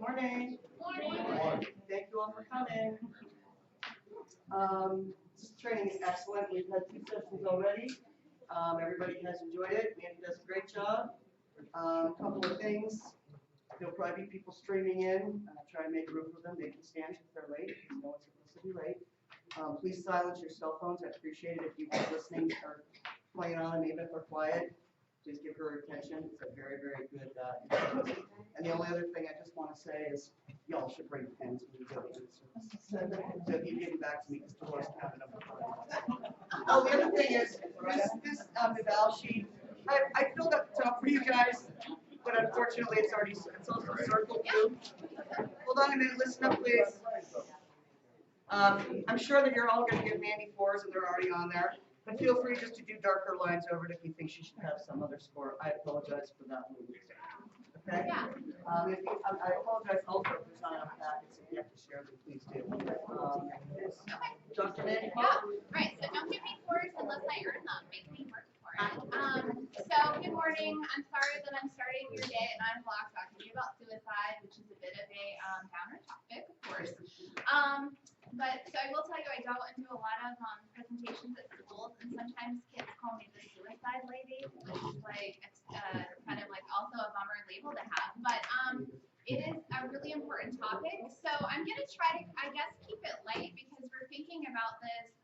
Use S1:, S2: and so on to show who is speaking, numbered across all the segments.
S1: Morning. Morning. Thank you all for coming. This training is excellent. We've had 2 sessions already. Everybody has enjoyed it. Mandy does a great job. Couple of things. There'll probably be people streaming in. Try and make room for them. They can stand if they're late. No one's supposed to be late. Please silence your cell phones. I appreciate it if you've been listening or playing on them, even if they're quiet. Please give her attention. It's a very, very good information. And the only other thing I just want to say is y'all should bring pens when you go to the service. So if you give them back to me, because Dolores counted them. Oh, the other thing is this eval sheet. I filled up the top for you guys, but unfortunately it's also circled too. Hold on a minute. Listen up, please. I'm sure that you're all going to give Mandy 4s and they're already on there. But feel free just to do darker lines over it if you think she should have some other score. I apologize for that. Okay? Yeah. I apologize also if there's not enough packets. If you have to share them, please do.
S2: Okay.
S1: Dr. Mandy?
S2: Yeah, right. So don't give me 4s unless I earn them. Make me work for it. So good morning. I'm sorry that I'm starting your day at 9 o'clock talking to you about suicide, which is a bit of a downer topic, of course. But so I will tell you, I go into a lot of presentations at schools, and sometimes kids call me the suicide lady, which is like kind of like also a bummer label to have. But it is a really important topic. So I'm gonna try to, I guess, keep it light because we're thinking about this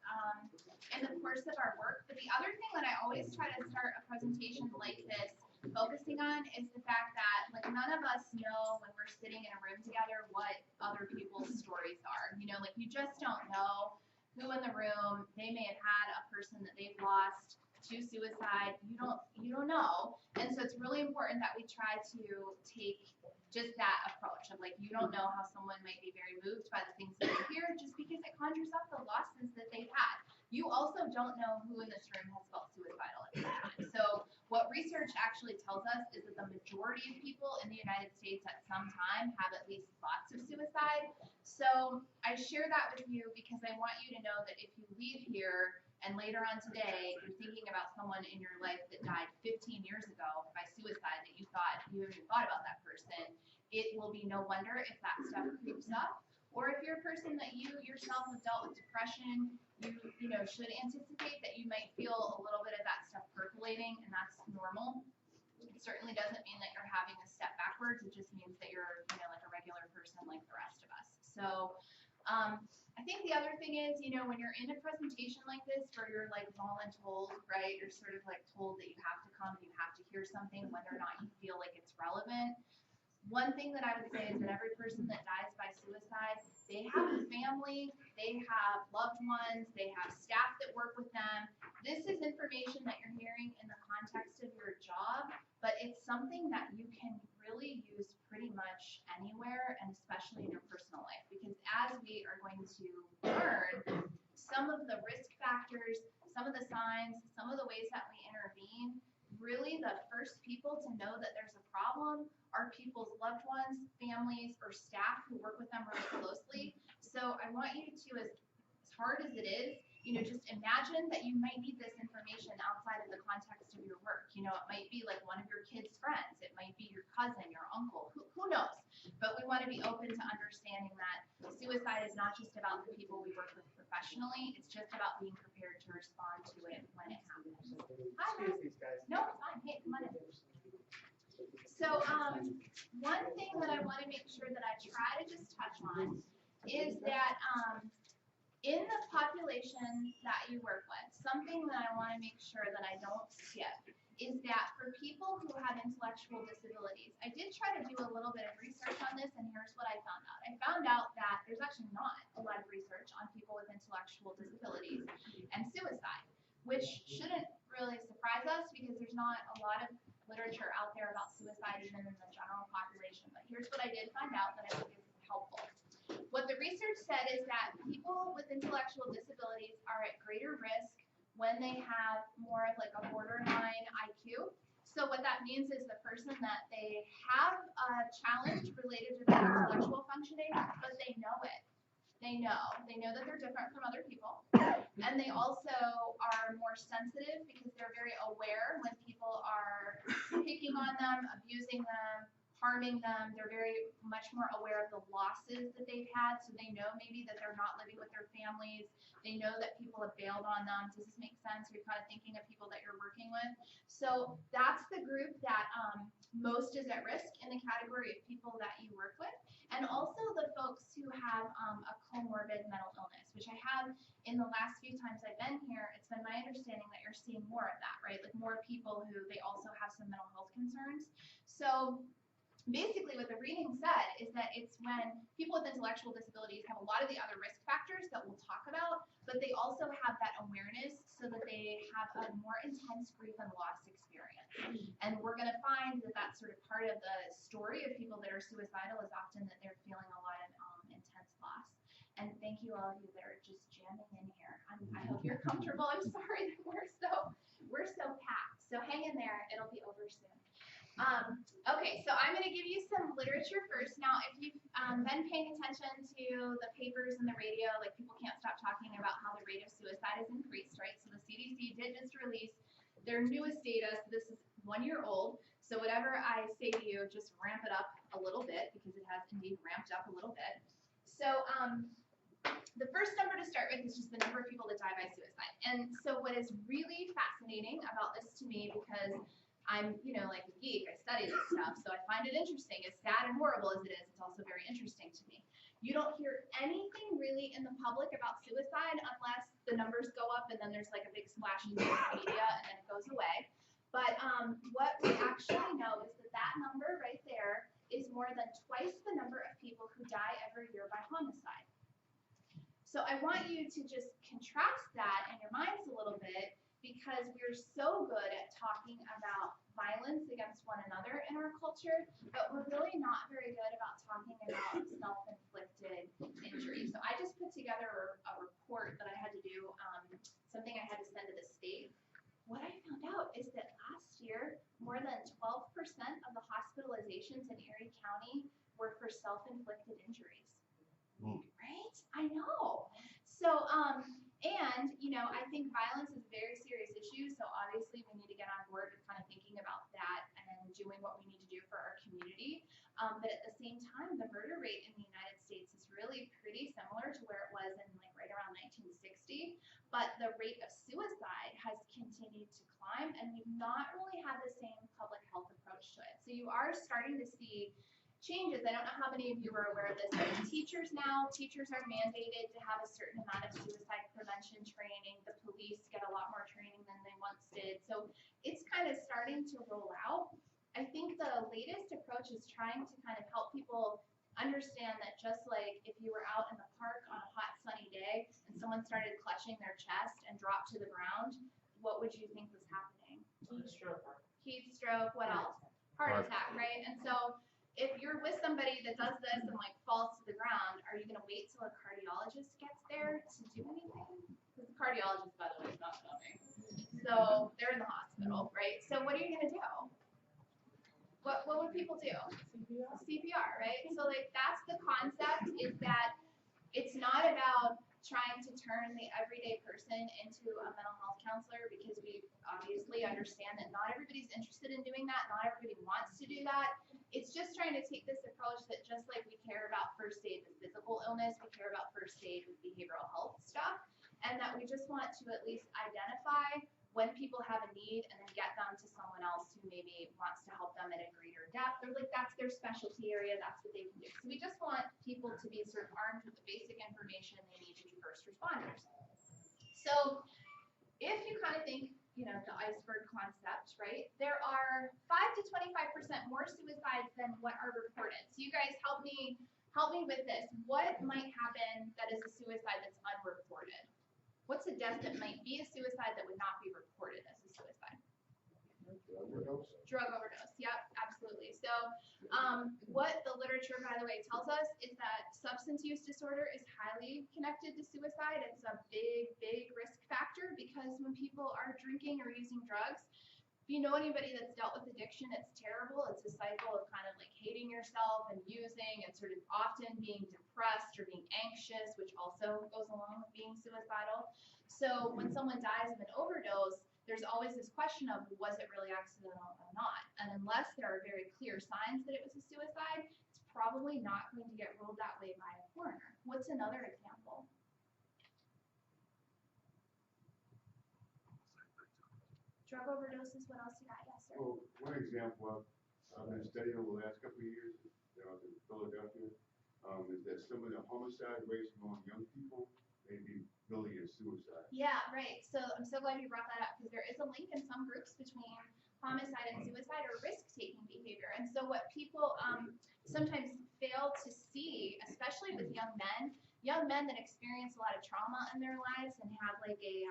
S2: in the course of our work. But the other thing that I always try to start a presentation like this focusing on is the fact that like none of us know when we're sitting in a room together what other people's stories are. You know, like you just don't know who in the room, they may have had a person that they've lost to suicide. You don't know. And so it's really important that we try to take just that approach of like you don't know how someone might be very moved by the things that they hear just because it conjures up the losses that they've had. You also don't know who in this room has felt suicidal at this time. So what research actually tells us is that the majority of people in the United States at some time have at least thoughts of suicide. So I share that with you because I want you to know that if you leave here and later on today, you're thinking about someone in your life that died 15 years ago by suicide that you haven't even thought about that person, it will be no wonder if that stuff creeps up. Or if you're a person that you yourself have dealt with depression, you know, should anticipate that you might feel a little bit of that stuff percolating, and that's normal. It certainly doesn't mean that you're having a step backwards. It just means that you're, you know, like a regular person like the rest of us. So I think the other thing is, you know, when you're in a presentation like this where you're like voluntold, right, you're sort of like told that you have to come, you have to hear something, whether or not you feel like it's relevant. One thing that I would say is that every person that dies by suicide, they have a family, they have loved ones, they have staff that work with them. This is information that you're hearing in the context of your job, but it's something that you can really use pretty much anywhere, and especially in your personal life, because as we are going to learn, some of the risk factors, some of the signs, some of the ways that we intervene, really the first people to know that there's a problem are people's loved ones, families, or staff who work with them really closely. So I want you to, as hard as it is, you know, just imagine that you might need this information outside of the context of your work. You know, it might be like one of your kids' friends. It might be your cousin, your uncle, who knows? But we want to be open to understanding that suicide is not just about the people we work with professionally. It's just about being prepared to respond to it when it happens. Hi,
S3: Excuse these guys.
S2: no, it's fine. Hey, come on in. So one thing that I want to make sure that I try to just touch on is that in the population that you work with, something that I want to make sure that I don't skip is that for people who have intellectual disabilities, I did try to do a little bit of research on this, and here's what I found out. I found out that there's actually not a lot of research on people with intellectual disabilities and suicide, which shouldn't really surprise us because there's not a lot of literature out there about suicide even in the general population. But here's what I did find out that I think is helpful. What the research said is that people with intellectual disabilities are at greater risk when they have more of like a borderline IQ. So what that means is the person that they have a challenge related to their intellectual functioning, but they know it. They know that they're different from other people. And they also are more sensitive because they're very aware when people are picking on them, abusing them, harming them. They're very much more aware of the losses that they've had. So they know maybe that they're not living with their families. They know that people have bailed on them. Does this make sense? You're kind of thinking of people that you're working with. So that's the group that most is at risk in the category of people that you work with. And also the folks who have a comorbid mental illness, which I have in the last few times I've been here, it's been my understanding that you're seeing more of that, right? Like more people who they also have some mental health concerns. So basically what the reading said is that it's when people with intellectual disabilities have a lot of the other risk factors that we'll talk about, but they also have that awareness so that they have a more intense grief and loss experience. And we're going to find that that's sort of part of the story of people that are suicidal is often that they're feeling a lot of intense loss. And thank you all of you that are just jamming in here. I hope you're comfortable. I'm sorry that we're so packed. So hang in there. It'll be over soon. Okay, so I'm going to give you some literature first. Now, if you've been paying attention to the papers and the radio, like people can't stop talking about how the rate of suicide has increased, right? So the CDC did just release their newest data. So this is 1 year old. So whatever I say to you, just ramp it up a little bit because it has indeed ramped up a little bit. So the first number to start with is just the number of people that die by suicide. And so what is really fascinating about this to me, because I'm, you know, like a geek, I study this stuff, so I find it interesting. As sad and horrible as it is, it's also very interesting to me. You don't hear anything really in the public about suicide unless the numbers go up and then there's like a big splash in social media and then it goes away. But what we actually know is that that number right there is more than twice the number of people who die every year by homicide. So I want you to just contrast that in your minds a little bit, because we're so good at talking about violence against one another in our culture, but we're really not very good about talking about self-inflicted injury. So I just put together a report that I had to do, something I had to send to the state. What I found out is that last year, more than 12% of the hospitalizations in Erie County were for self-inflicted injuries. Right? I know. So, and, you know, I think violence is a very serious issue, so obviously we need to get on board with kind of thinking about that and doing what we need to do for our community. But at the same time, the murder rate in the United States is really pretty similar to where it was in like right around 1960, but the rate of suicide has continued to climb, and we've not really had the same public health approach to it. So you are starting to see changes. I don't know how many of you are aware of this, but teachers are mandated to have a certain amount of suicide prevention training. The police get a lot more training than they once did. So it's kind of starting to roll out. I think the latest approach is trying to kind of help people understand that just like if you were out in the park on a hot sunny day and someone started clutching their chest and dropped to the ground, what would you think was happening? Heat stroke, what else? Heart attack, right? And so if you're with somebody that does this and like falls to the ground, are you going to wait till a cardiologist gets there to do anything? Because the cardiologist, by the way, is not coming. So they're in the hospital, right? So what are you going to do? What would people do? CPR, right? So like that's the concept, is that it's not about trying to turn the everyday person into a mental health counselor, because we obviously understand that not everybody's interested in doing that. Not everybody wants to do that. It's just trying to take this approach that just like we care about first aid with physical illness, we care about first aid with behavioral health stuff, and that we just want to at least identify when people have a need and then get them to someone else who maybe wants to help them at a greater depth, or like that's their specialty area, that's what they can do. So we just want people to be sort of armed with the basic information they need to be first responders. So if you kind of think, the iceberg concept, right? There are 5 to 25% more suicides than what are reported. So you guys help me with this. What might happen that is a suicide that's unreported? What's a death that might be a suicide that would not be reported as a suicide? Drug overdose. Yep, absolutely. So what the literature, by the way, tells us is that substance use disorder is highly connected to suicide. It's a big, big risk factor, because when people are drinking or using drugs, if you know anybody that's dealt with addiction, it's terrible. It's a cycle of kind of like hating yourself and using, and sort of often being depressed or being anxious, which also goes along with being suicidal. So when someone dies of an overdose, there's always this question of, was it really accidental or not? And unless there are very clear signs that it was a suicide, it's probably not going to get ruled that way by a coroner. What's another example? Drug overdoses, what else you got? Yes, sir.
S3: Well, one example I've been studying over the last couple of years, in Philadelphia, is that some of the homicide rates among young people may be really a suicide.
S2: Yeah, right. So I'm so glad you brought that up, because there is a link in some groups between homicide and suicide, or risk-taking behavior. And so what people sometimes fail to see, especially with young men that experience a lot of trauma in their lives and have like a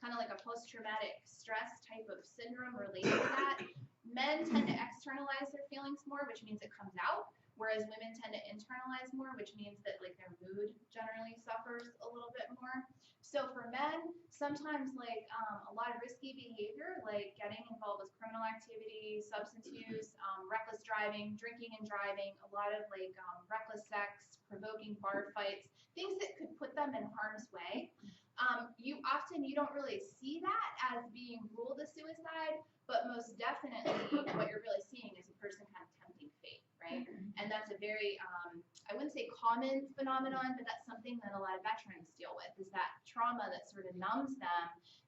S2: kind of like a post-traumatic stress type of syndrome related to that, men tend to externalize their feelings more, which means it comes out. Whereas women tend to internalize more, which means that like their mood generally suffers a little bit more. So for men, sometimes like a lot of risky behavior, like getting involved with criminal activity, substance use, reckless driving, drinking and driving, a lot of like reckless sex, provoking bar fights, things that could put them in harm's way. You don't really see that as being ruled a suicide, but most definitely what you're really seeing is a person kind of tempting fate, right? And that's a very, I wouldn't say common phenomenon, but that's something that a lot of veterans deal with, is that trauma that sort of numbs them,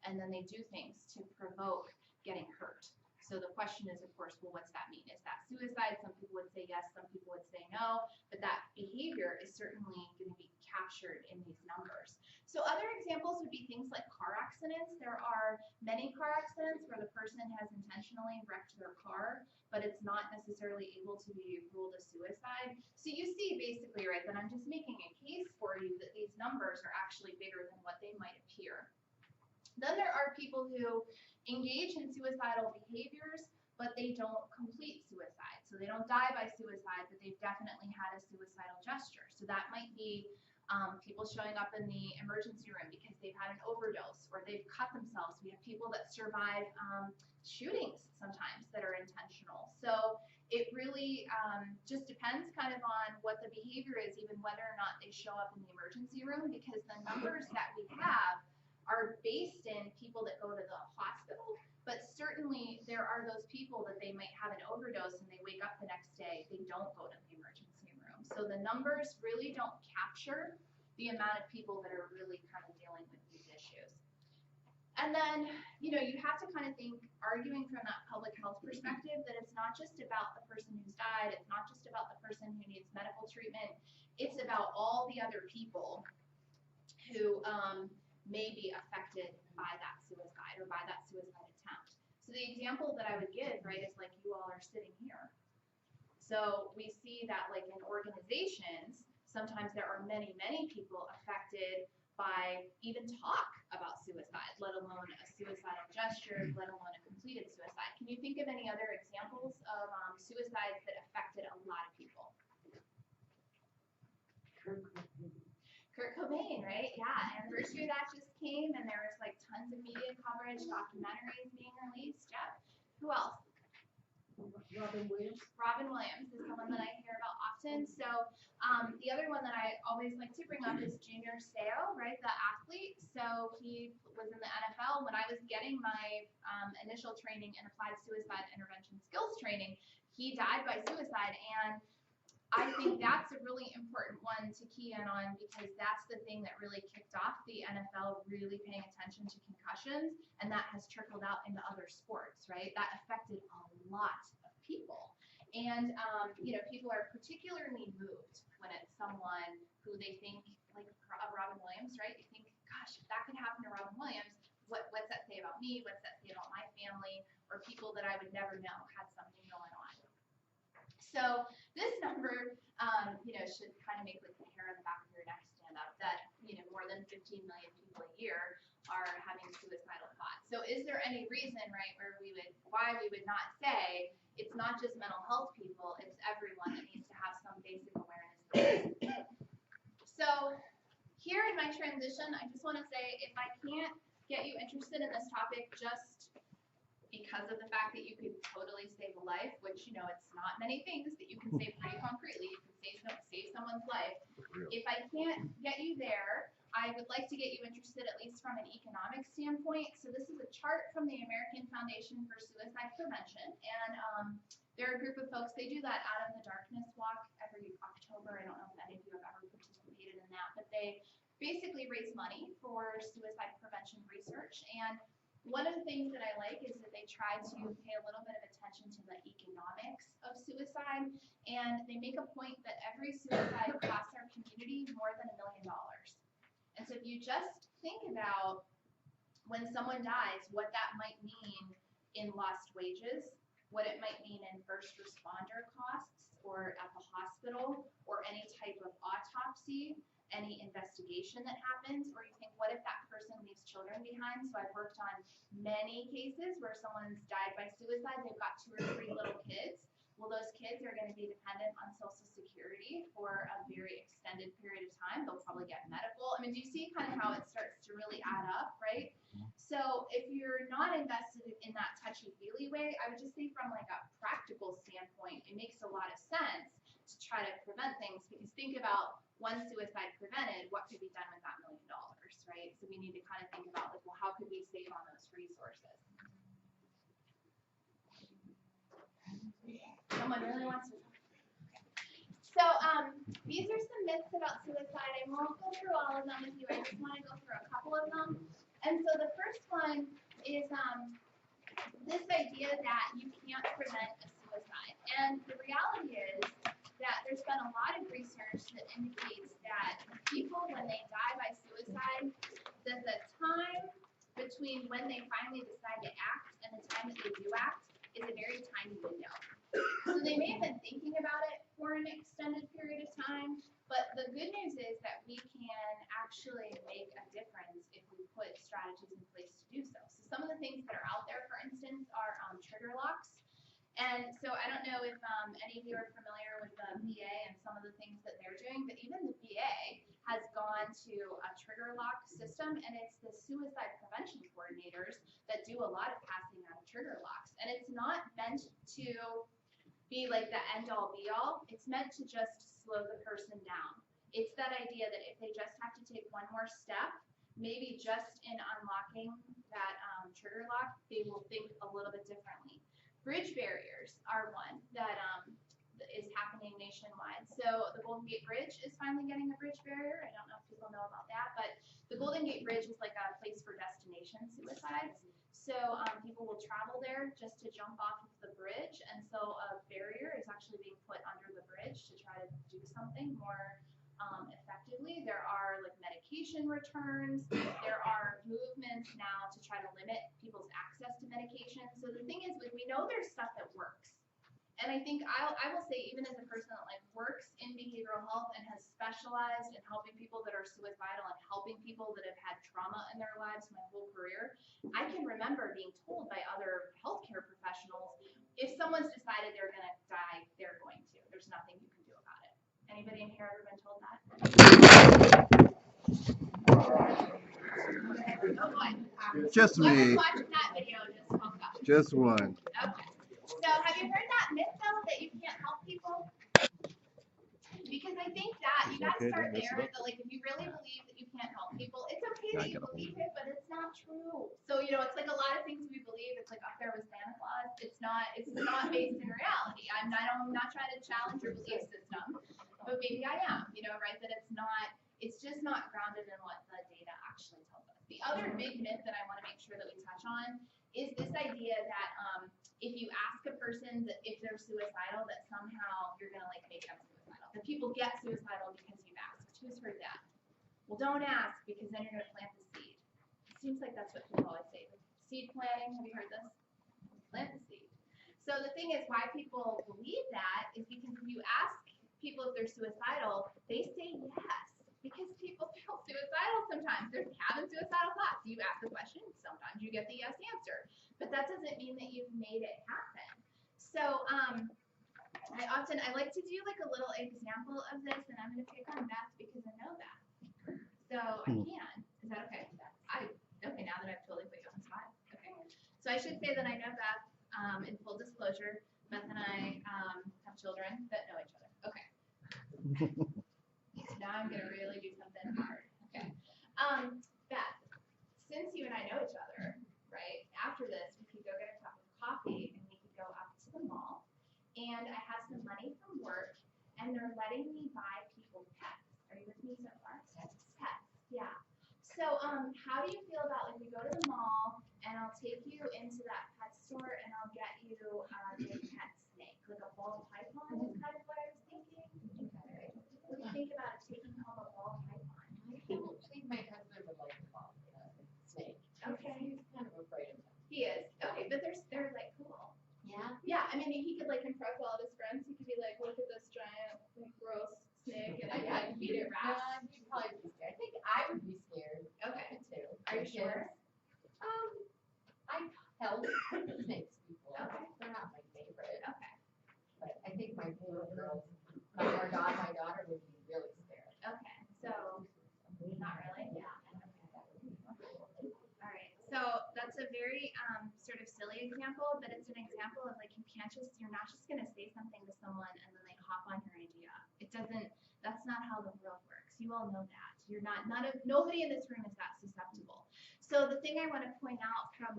S2: and then they do things to provoke getting hurt. So the question is, of course, well, what's that mean? Is that suicide? Some people would say yes, some people would say no, but that behavior is certainly going to be captured in these numbers. So other examples would be things like car accidents. There are many car accidents where the person has intentionally wrecked their car, but it's not necessarily able to be ruled a suicide. So you see basically, right, that I'm just making a case for you that these numbers are actually bigger than what they might appear. Then there are people who engage in suicidal behaviors, but they don't complete suicide. So they don't die by suicide, but they've definitely had a suicidal gesture. So that might be people showing up in the emergency room because they've had an overdose or they've cut themselves. We have people that survive shootings sometimes that are intentional. So it really just depends kind of on what the behavior is, even whether or not they show up in the emergency room, because the numbers that we have are based in people that go to the hospital, but certainly there are those people that they might have an overdose and they wake up the next day, they don't go to the emergency room. So the numbers really don't capture the amount of people that are really kind of dealing with these issues. And then, you know, you have to kind of think, arguing from that public health perspective, that it's not just about the person who's died, it's not just about the person who needs medical treatment, it's about all the other people who may be affected by that suicide or by that suicide attempt. So the example that I would give, right, is like you all are sitting here. So we see that like in organizations, sometimes there are many, many people affected by even talk about suicide, let alone a suicidal gesture, let alone a completed suicide. Can you think of any other examples of suicides that affected a lot of people? Kurt Cobain, right? Yeah, anniversary of that just came, and there was like tons of media coverage, documentaries being released. Yeah. Who else?
S4: Robin Williams.
S2: Robin Williams is someone that I hear about often. So the other one that I always like to bring up is Junior Seau, right, the athlete. So he was in the NFL. When I was getting my initial training in applied suicide intervention skills training, he died by suicide. And I think that's a really important one to key in on, because that's the thing that really kicked off the NFL really paying attention to concussions, and that has trickled out into other sports, right? That affected a lot of people. And, you know, people are particularly moved when it's someone who they think, like Robin Williams, right? You think, gosh, if that could happen to Robin Williams, what's that say about me? What's that say about my family, or people that I would never know had something going on? So this number, you know, should kind of make like the hair on the back of your neck stand up, that, you know, more than 15 million people a year are having suicidal thoughts. So is there any reason, right, why we would not say it's not just mental health people, it's everyone that needs to have some basic awareness of this. So here in my transition, I just want to say, if I can't get you interested in this topic just because of the fact that you could totally save a life, which, you know, it's not many things that you can save pretty concretely. You can save someone's life. If I can't get you there, I would like to get you interested at least from an economic standpoint. So this is a chart from the American Foundation for Suicide Prevention. And they're a group of folks, they do that Out of the Darkness walk every October. I don't know if any of you have ever participated in that, but they basically raise money for suicide prevention research. And one of the things that I like is that they try to pay a little bit of attention to the economics of suicide, and they make a point that every suicide costs our community more than $1 million. And so if you just think about when someone dies, what that might mean in lost wages, what it might mean in first responder costs, or at the hospital, or any type of autopsy, any investigation that happens, or you think, what if that person leaves children behind? So I've worked on many cases where someone's died by suicide, they've got 2 or 3 little kids. Well, those kids are going to be dependent on Social Security for a very extended period of time. They'll probably get medical. I mean, do you see kind of how it starts to really add up, right? So if you're not invested in that touchy-feely way, I would just say from like a practical standpoint, it makes a lot of sense to try to prevent things, because think about one suicide prevented, what could be done with that $1 million, right? So we need to kind of think about like, well, how could we save on those resources? Someone really wants to. So these are some myths about suicide. I won't go through all of them with you. I just want to go through a couple of them. And so the first one is this idea that you can't prevent a suicide. And the reality is that there's been a lot of research that indicates that people, when they die by suicide, that the time between when they finally decide to act and the time that they do act is a very tiny window. So they may have been thinking about it for an extended period of time, but the good news is that we can actually make a difference if we put strategies in place to do so. So some of the things that are out there, for instance, are trigger locks. And so I don't know if any of you are familiar with the VA and some of the things that they're doing, but even the VA has gone to a trigger lock system, and it's the suicide prevention coordinators that do a lot of passing out of trigger locks. And it's not meant to be like the end-all be-all. It's meant to just slow the person down. It's that idea that if they just have to take one more step, maybe just in unlocking that trigger lock, they will think a little bit differently. Bridge barriers are one that is happening nationwide. So the Golden Gate Bridge is finally getting a bridge barrier. I don't know if people know about that, but the Golden Gate Bridge is like a place for destination suicides. So people will travel there just to jump off of the bridge, and so a barrier is actually being put under the bridge to try to do something more effectively. There are like medication returns. There are movements now to try to limit people's access to medication. So the thing is, we know there's stuff that works. And I think I will say, even as a person that like works in behavioral health and has specialized in helping people that are suicidal and helping people that have had trauma in their lives my whole career, I can remember being told by other healthcare professionals, if someone's decided they're gonna die, they're going to. There's nothing you can do about it. Anybody in here ever been told that? Oh boy.
S5: Just
S2: Whoever's
S5: me.
S2: watching that video just spoke up.
S5: Just one.
S2: Okay. So have you heard that myth though that you can't help people? Because I think that you gotta
S5: Okay,
S2: start
S5: then mess it
S2: there,
S5: up.
S2: that like if you really believe that you can't help people, it's okay
S5: Now I
S2: that you
S5: gotta hold
S2: believe it, but it's not true. So it's like a lot of things we believe, it's like up there with Santa Claus. It's not based in reality. I'm not trying to challenge your belief system, but maybe I am, right? That it's just not grounded in what the data actually tells us. The other big myth that I want to make sure that we touch on is this idea that if you ask a person that if they're suicidal, that somehow you're gonna like make them suicidal. That people get suicidal because you've asked. Who's heard that? Well, don't ask, because then you're gonna plant the seed. It seems like that's what people always say. Seed planting, have you heard this? Plant the seed. So the thing is, why people believe that is because if you ask people if they're suicidal, they say yes. Because people feel suicidal sometimes. They're having suicidal thoughts. You ask the question, sometimes you get the yes answer. But that doesn't mean that you've made it happen. So I like to do like a little example of this, and I'm going to pick on Beth because I know Beth. So I can. Is that okay? Okay, now that I've totally put you on the spot. Okay. So I should say that I know Beth. In full disclosure, Beth and I have children that know each other. Okay. Now I'm gonna really do something hard. Okay. Beth, since you and I know each other, right? After this, we could go get a cup of coffee and we could go up to the mall. And I have some money from work, and they're letting me buy people pets. Are you with me so far? Pets. Yeah. So how do you feel about like we go to the mall and I'll take you into that pet store and I'll get you a pet snake, like a ball python is kind of what I was thinking. What do you think about taking home a ball python?
S4: I don't think my husband would like the ball, snake.
S2: Okay.
S4: He's kind of afraid of them.
S2: He is. Okay, but they're like cool.
S4: Yeah?
S2: Yeah, I mean he could like impress all of his friends. He could be like, look at this giant like, gross snake, and I can feed it rats.
S4: He'd probably be scared. I think I would be scared
S2: Okay.
S4: too.
S2: Are you sure?
S4: I've held snakes before.
S2: Okay.
S4: They're not my favorite,
S2: Okay.
S4: but I think my little girls, my daughter would be really scared.
S2: Okay. So not really.
S4: Yeah.
S2: All right, so that's a very sort of silly example, but it's an example of like you're not just gonna say something to someone and then they hop on your idea. That's not how the world works. You all know that. Nobody in this room is that susceptible. So the thing I want to point out from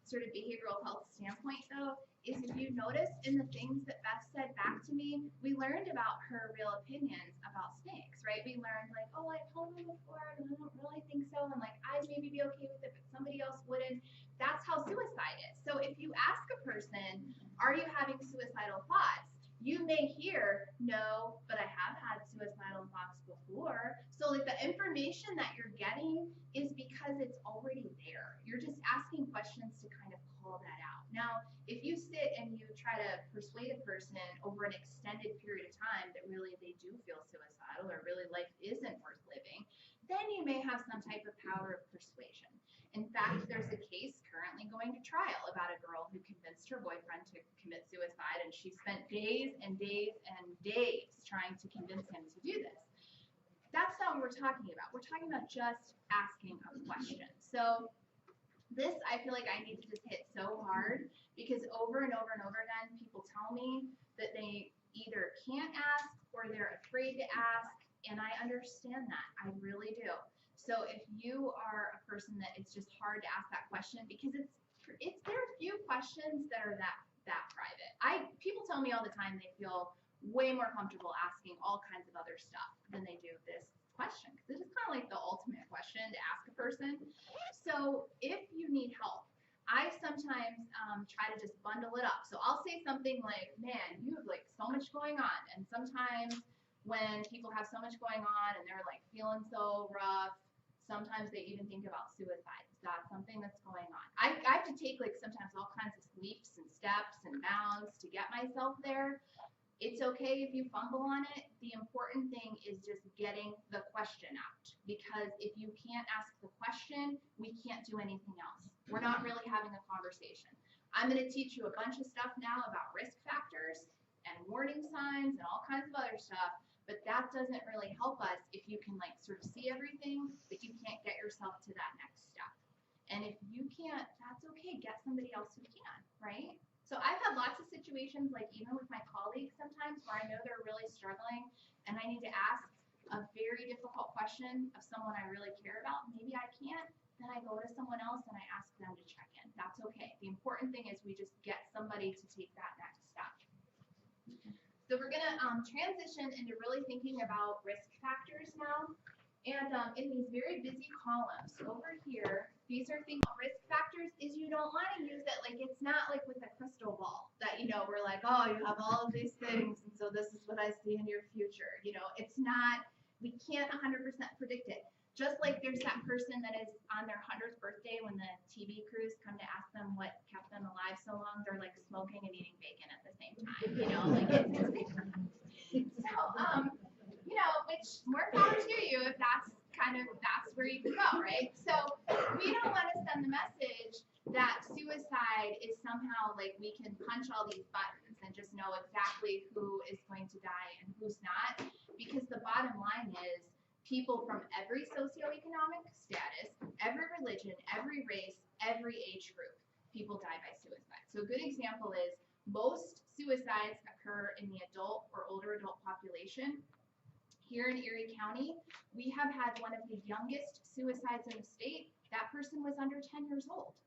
S2: sort of behavioral health standpoint though, is if you notice in the things that Beth said back to me, we learned about her real opinions about snakes, right? We learned like, oh, I've held them before and I don't really think so, and like I'd maybe be okay with it, but somebody else wouldn't. That's how suicide is. So if you ask a person, are you having suicidal thoughts? You may hear, no, but I have had suicidal thoughts before. So like the information that you're getting is because it's already there. You're just asking questions to kind of call that out. Now, if you sit and you try to persuade a person over an extended period of time that really they do feel suicidal or really life isn't worth living, then you may have some type of power of persuasion. In fact, there's a case currently going to trial about a girl who convinced her boyfriend to commit suicide, and she spent days and days and days trying to convince him to do this. That's not what we're talking about. We're talking about just asking a question. So this, I feel like I need to just hit so hard because over and over and over again, people tell me that they either can't ask or they're afraid to ask, and I understand that. I really do. So if you are a person that it's just hard to ask that question because there are few questions that are that private. People tell me all the time they feel way more comfortable asking all kinds of other stuff than they do this question because it is kind of like the ultimate question to ask a person. So if you need help, I sometimes try to just bundle it up. So I'll say something like, man, you have like so much going on. And sometimes when people have so much going on and they're like feeling so rough, sometimes they even think about suicide. Is that something that's going on? I have to take like sometimes all kinds of leaps and steps and bounds to get myself there. It's okay if you fumble on it. The important thing is just getting the question out, because if you can't ask the question, we can't do anything else. We're not really having a conversation. I'm going to teach you a bunch of stuff now about risk factors and warning signs and all kinds of other stuff, but that doesn't really help us if you can like sort of see everything, but you can't get yourself to that next step. And if you can't, that's okay. Get somebody else who can, right? So I've had lots of situations, like even with my colleagues sometimes, where I know they're really struggling and I need to ask a very difficult question of someone I really care about. Maybe I can't, then I go to someone else and I ask them to check in. That's okay. The important thing is we just get somebody to take that next step. So we're gonna transition into really thinking about risk factors now. And in these very busy columns over here, these are things about risk factors is you don't want to use it like it's not like with a crystal ball that, you know, we're like, oh, you have all of these things and so this is what I see in your future. You know, it's not, we can't 100% predict it. Just like there's that person that is on their 100th birthday when the TV crews come to ask them what kept them alive so long, they're like smoking and eating bacon at the same time, you know, like so, you know, which more power to you if that's where you can go, right? So we don't want to send the message that suicide is somehow like we can punch all these buttons and just know exactly who is going to die and who's not, because the bottom line is people from every socioeconomic status, every religion, every race, every age group, people die by suicide. So a good example is most suicides occur in the adult or older adult population. Here in Erie County, we have had one of the youngest suicides in the state. That person was under 10 years old.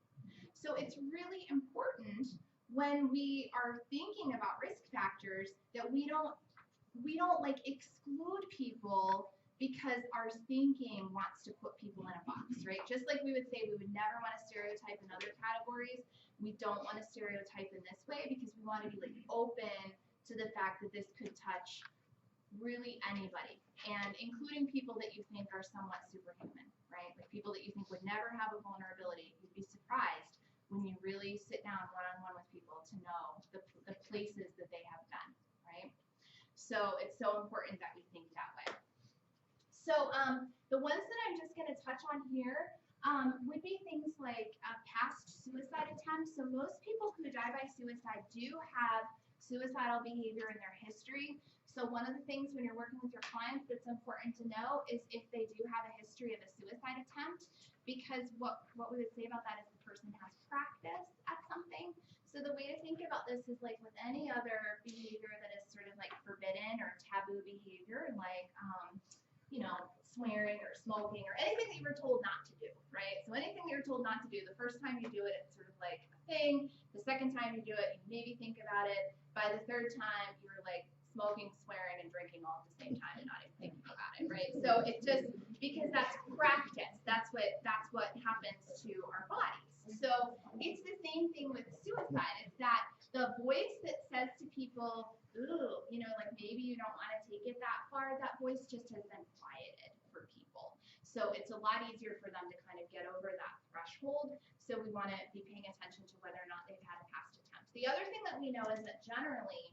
S2: So it's really important when we are thinking about risk factors that we don't like exclude people because our thinking wants to put people in a box, right? Just like we would say we would never want to stereotype in other categories, we don't want to stereotype in this way because we want to be like open to the fact that this could touch really anybody, and including people that you think are somewhat superhuman, right? Like people that you think would never have a vulnerability. You'd be surprised when you really sit down one-on-one with people to know the places that they have been, right? So it's so important that we think that way. So the ones that I'm just going to touch on here would be things like past suicide attempts. So most people who die by suicide do have suicidal behavior in their history. So one of the things when you're working with your clients that's important to know is if they do have a history of a suicide attempt, because what we would say about that is the person has practice at something. So the way to think about this is like with any other behavior that is sort of like forbidden or taboo behavior, like you know, swearing or smoking or anything that you were told not to do, right? So anything that you're told not to do, the first time you do it, it's sort of like a thing. The second time you do it, you maybe think about it. By the third time, you're like smoking, swearing, and drinking all at the same time and not even thinking about it, right? So it's just because that's practice. That's what happens to our bodies. So it's the same thing with suicide. It's that the voice that says to people, ooh, you know, like maybe you don't want to take it that far, that voice just has been quieted for people. So it's a lot easier for them to kind of get over that threshold. So we want to be paying attention to whether or not they've had a past attempt. The other thing that we know is that generally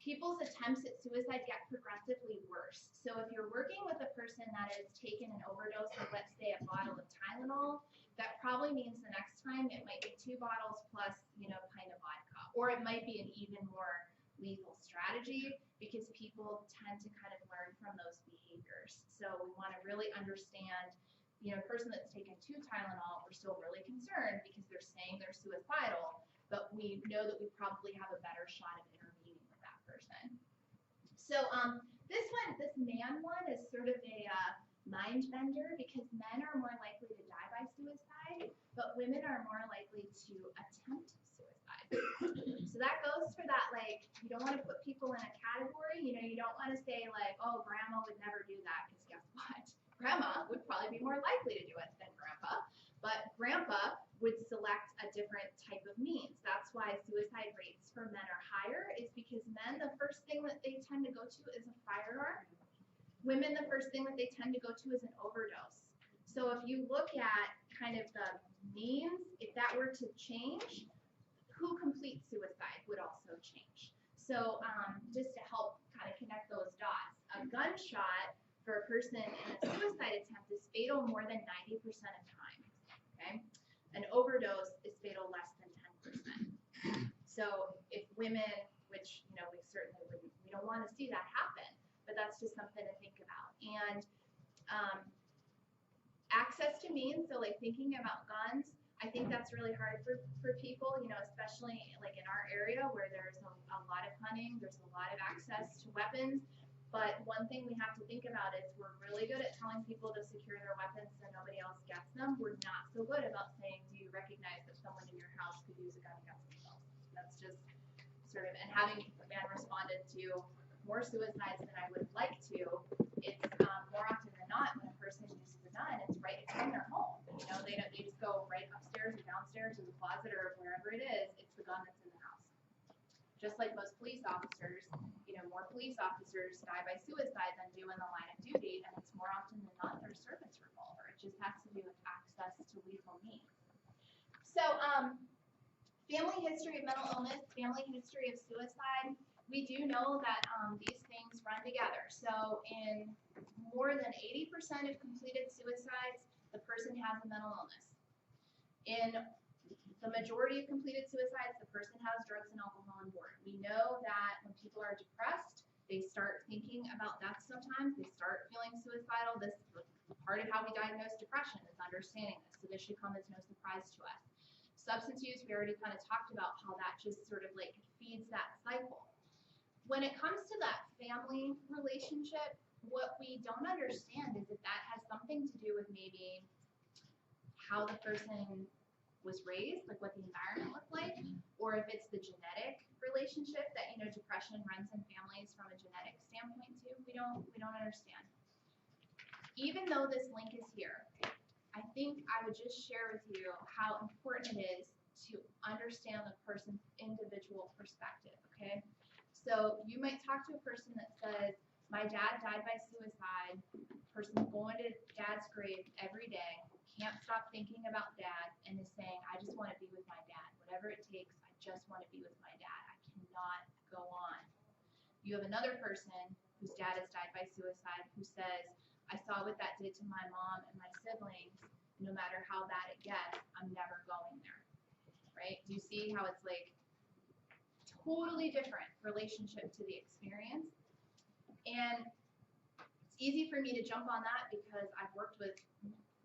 S2: people's attempts at suicide get progressively worse. So if you're working with a person that has taken an overdose of, let's say, a bottle of Tylenol, that probably means the next time it might be 2 bottles plus, you know, a pint of vodka, or it might be an even more lethal strategy because people tend to kind of learn from those behaviors. So we want to really understand, you know, a person that's taken 2 Tylenol, we're still really concerned because they're saying they're suicidal, but we know that we probably have a better shot of intervening with that person. So this man one is sort of a mind bender because men are more likely to die by suicide, but women are more likely to attempt suicide. So that goes for that, like, you don't want to put people in a category. You know, you don't want to say like, oh, grandma would never do that, because guess what? Grandma would probably be more likely to do it than grandpa, but grandpa would select a different type of means. That's why suicide rates for men are higher, is because men, the first thing that they tend to go to is a firearm. Women, the first thing that they tend to go to is an overdose. So if you look at kind of the means, if that were to change, who completes suicide would also change. So just to help kind of connect those dots, a gunshot for a person in a suicide attempt is fatal more than 90% of time. Okay, an overdose is fatal less than 10%. So if women, which you know we certainly wouldn't, we don't want to see that happen, but that's just something to think about. And access to means, so like thinking about guns, I think that's really hard for people, you know, especially like in our area where there's a lot of hunting, there's a lot of access to weapons. But one thing we have to think about is we're really good at telling people to secure their weapons so nobody else gets them. We're not so good about saying, do you recognize that someone in your house could use a gun against themselves? That's just sort of, and having responded to more suicides than I would like to, it's more often than not when a person uses a gun, it's in their home. You know, they just go right upstairs or downstairs to the closet or wherever it is, it's the gun that's in the house. Just like most police officers, you know, more police officers die by suicide than do in the line of duty, and it's more often than not their service revolver. It just has to do with access to lethal means. So, family history of mental illness, family history of suicide. We do know that these things run together. So in more than 80% of completed suicides, the person has a mental illness. In the majority of completed suicides, the person has drugs and alcohol on board. We know that when people are depressed, they start thinking about death sometimes. They start feeling suicidal. This part of how we diagnose depression is understanding this. So this should come as no surprise to us. Substance use, we already kind of talked about how that just sort of like feeds that cycle. When it comes to that family relationship, what we don't understand is that that has something to do with maybe how the person was raised, like what the environment looked like, or if it's the genetic relationship that, you know, depression runs in families from a genetic standpoint too. We don't understand. Even though this link is here, I think I would just share with you how important it is to understand the person's individual perspective, okay? So you might talk to a person that says, my dad died by suicide, person's going to dad's grave every day, can't stop thinking about dad, and is saying, I just want to be with my dad. Whatever it takes, I just want to be with my dad. I cannot go on. You have another person whose dad has died by suicide who says, I saw what that did to my mom and my siblings. No matter how bad it gets, I'm never going there, right? Do you see how it's like totally different relationship to the experience? And it's easy for me to jump on that because I've worked with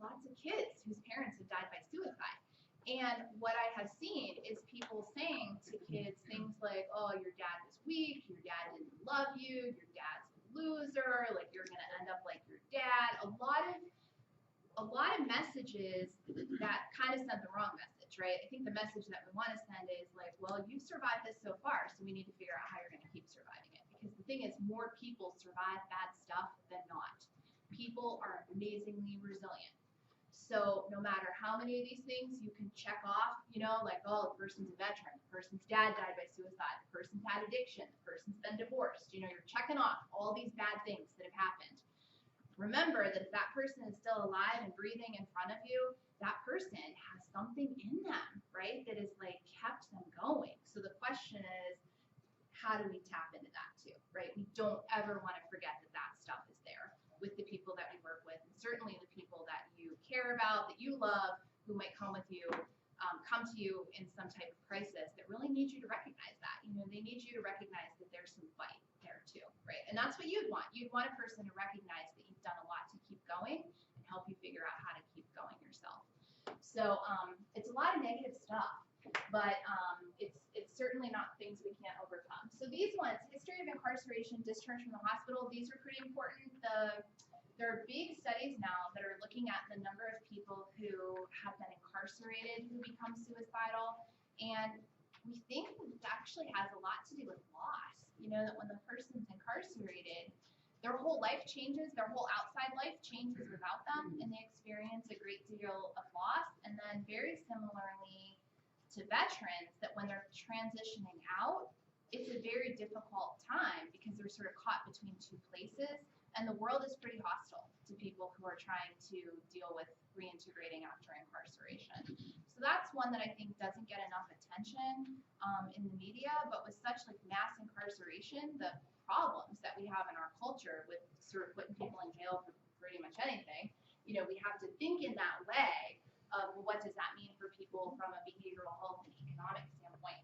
S2: lots of kids whose parents have died by suicide. And what I have seen is people saying to kids things like, oh, your dad was weak, your dad didn't love you, your dad's a loser, like you're gonna end up like your dad. A lot of messages that kind of send the wrong message, right? I think the message that we want to send is like, well, you've survived this so far, so we need to figure out how you're gonna keep surviving it. Because the thing is, more people survive bad stuff than not. People are amazingly resilient. So no matter how many of these things you can check off, you know, like, oh, the person's a veteran, the person's dad died by suicide, the person's had addiction, the person's been divorced, you know, you're checking off all these bad things that have happened. Remember that if that person is still alive and breathing in front of you, that person has something in them, right, that is like kept them going. So the question is, how do we tap into that too, right? We don't ever want to forget that that stuff is there with the people that we work with, and certainly the people that you care about, that you love, who might come with you, come to you in some type of crisis that really need you to recognize that. You know, they need you to recognize that there's some fight there too, right? And that's what you'd want. You'd want a person to recognize that you've done a lot to keep going and help you figure out how to keep going yourself. So it's a lot of negative stuff, but it's certainly not things we can't overcome. So these ones, history of incarceration, discharge from the hospital, these are pretty important. there are big studies now that are looking at the number of people who have been incarcerated who become suicidal, and we think that this actually has a lot to do with loss. You know, that when the person's incarcerated, their whole life changes, their whole outside life changes without them, and they experience a great deal of loss. And then very similarly to veterans, that when they're transitioning out, it's a very difficult time because they're sort of caught between two places, and the world is pretty hostile to people who are trying to deal with reintegrating after incarceration. So that's one that I think doesn't get enough attention in the media, but with such like mass incarceration, the problems that we have in our culture with sort of putting people in jail for pretty much anything, you know, we have to think in that way of, well, what does that mean for people from a behavioral health and economic standpoint?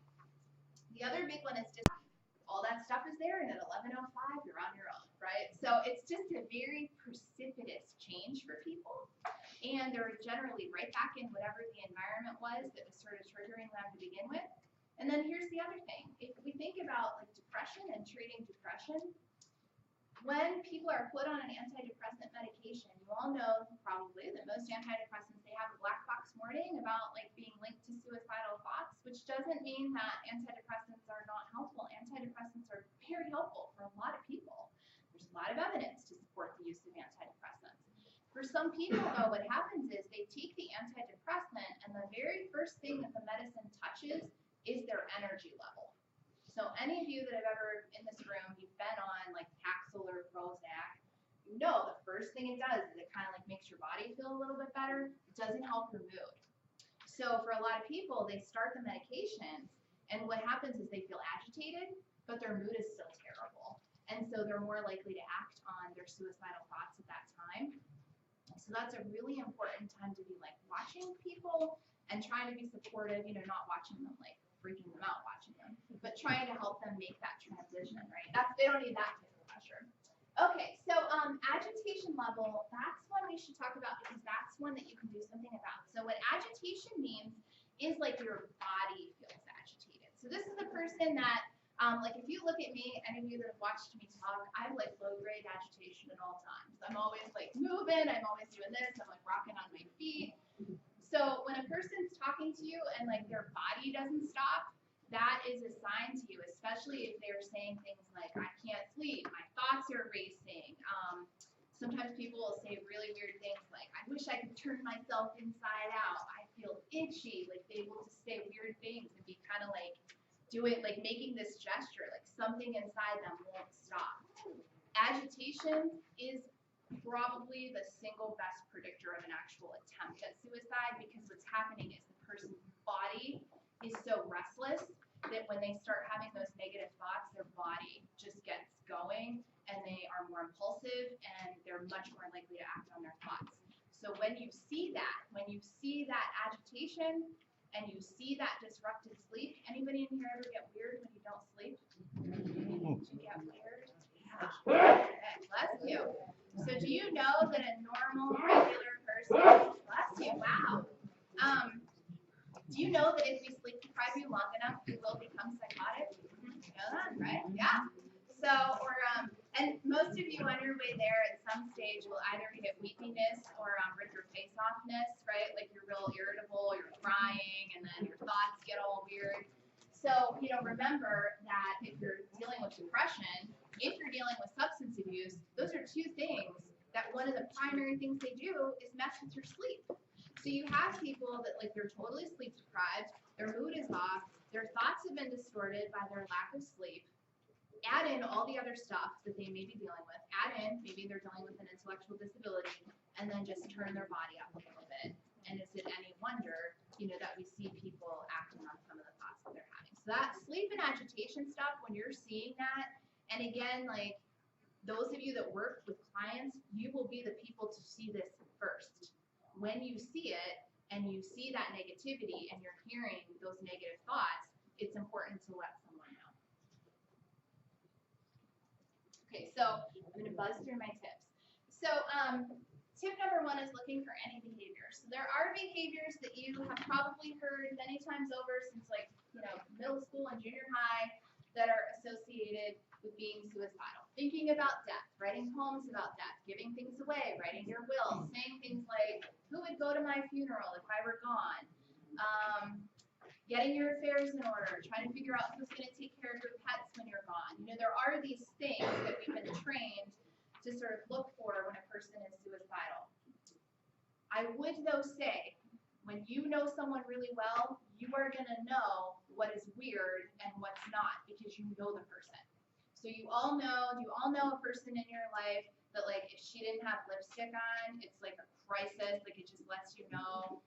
S2: The other big one is just all that stuff is there, and at 11:05 you're on your own, right? So it's just a very precipitous change for people, and they're generally right back in whatever the environment was that was sort of triggering them to begin with. And then here's the other thing. If we think about like depression and treating depression, when people are put on an antidepressant medication, you all know probably that most antidepressants, they have a black box warning about like being linked to suicidal thoughts, which doesn't mean that antidepressants are not helpful. Antidepressants are very helpful for a lot of people. There's a lot of evidence to support the use of antidepressants. For some people though, what happens is they take the antidepressant, and the very first thing that the medicine touches is their energy level. So any of you that have ever in this room, you've been on like Paxil or Prozac, you know the first thing it does is it kind of like makes your body feel a little bit better. It doesn't help your mood. So for a lot of people, they start the medications, and what happens is they feel agitated, but their mood is still terrible. And so they're more likely to act on their suicidal thoughts at that time. So that's a really important time to be like watching people and trying to be supportive, you know, not watching them like freaking them out watching them, but trying to help them make that transition, right? They don't need that type of pressure. Okay, so agitation level, that's one we should talk about because that's one that you can do something about. So what agitation means is like your body feels agitated. So this is a person that, like if you look at me, any of you that have watched me talk, I have like low-grade agitation at all times. I'm always like moving, I'm always doing this, I'm like rocking on my feet. So when a person's talking to you and like their body doesn't stop, that is a sign to you, especially if they're saying things like, I can't sleep, my thoughts are racing. Sometimes people will say really weird things like, I wish I could turn myself inside out, I feel itchy, like they will just say weird things and be kind of like doing, like making this gesture, like something inside them won't stop. Agitation is probably the single best predictor of an actual attempt at suicide, because what's happening is the person's body is so restless that when they start having those negative thoughts, their body just gets going and they are more impulsive and they're much more likely to act on their thoughts. So when you see that agitation and you see that disrupted sleep, anybody in here ever get weird when you don't sleep? Did you get weird? Yeah. Okay, bless you. So do you know that a normal, regular person, bless you, wow. Do you know that if we sleep deprive you long enough, you will become psychotic? You know that, right? Yeah. So, and most of you on your way there at some stage will either get weepiness or rip your face offness, right? Like you're real irritable, you're crying, and then your thoughts get all weird. So, you know, remember that if you're dealing with depression, if you're dealing with substance abuse, those are two things that one of the primary things they do is mess with your sleep. So you have people that like they're totally sleep deprived, their mood is off, their thoughts have been distorted by their lack of sleep. Add in all the other stuff that they may be dealing with. Add in maybe they're dealing with an intellectual disability, and then just turn their body up a little bit. And is it any wonder, you know, that we see people acting on some of the thoughts that they're having? So that sleep and agitation stuff, when you're seeing that, and again, like those of you that work with clients, you will be the people to see this first. When you see it and you see that negativity and you're hearing those negative thoughts, it's important to let someone know. Okay, so I'm going to buzz through my tips. So tip number one is looking for any behavior. So there are behaviors that you have probably heard many times over since like, you know, middle school and junior high that are associated with being suicidal. Thinking about death, writing poems about death, giving things away, writing your will, saying things like, who would go to my funeral if I were gone? Getting your affairs in order, trying to figure out who's going to take care of your pets when you're gone. You know, there are these things that we've been trained to sort of look for when a person is suicidal. I would though say, when you know someone really well, you are going to know what is weird and what's not because you know the person. So you all know a person in your life that like if she didn't have lipstick on, it's like a crisis, like it just lets you know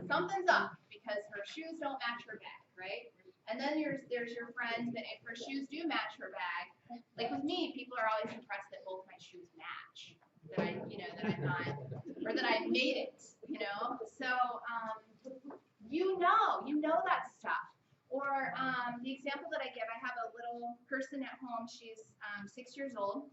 S2: something's up because her shoes don't match her bag, right? And then there's your friend that if her shoes do match her bag, like with me, people are always impressed that both my shoes match, that I'm not, or that I made it, you know? So, you know that stuff. Or the example that I give, I have a little person at home, she's 6 years old.